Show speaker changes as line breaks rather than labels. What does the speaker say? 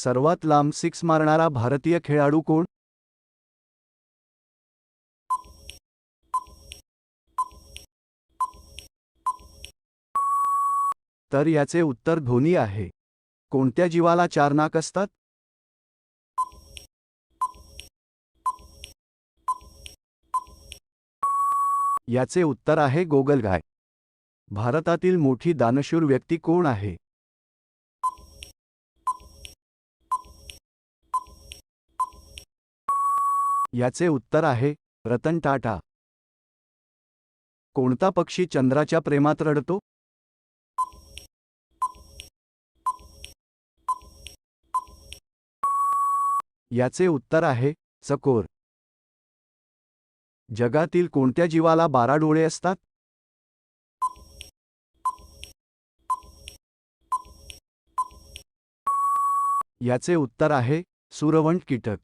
सर्वात लांब सिक्स मारणारा भारतीय खेळाडू कोण? तर याचे उत्तर धोनी आहे. कोणत्या जीवाला 4 नाक असतात? याचे उत्तर आहे गोगलगाय. भारतातील मोठी दानशूर व्यक्ती कोण आहे? याचे उत्तर आहे रतन टाटा. कोणता पक्षी चंद्राच्या प्रेमात रडतो? याचे उत्तर आहे चकोर. जगातील कोणत्या जीवाला 12 डोळे असतात? याचे उत्तर आहे सूरवंट कीटक.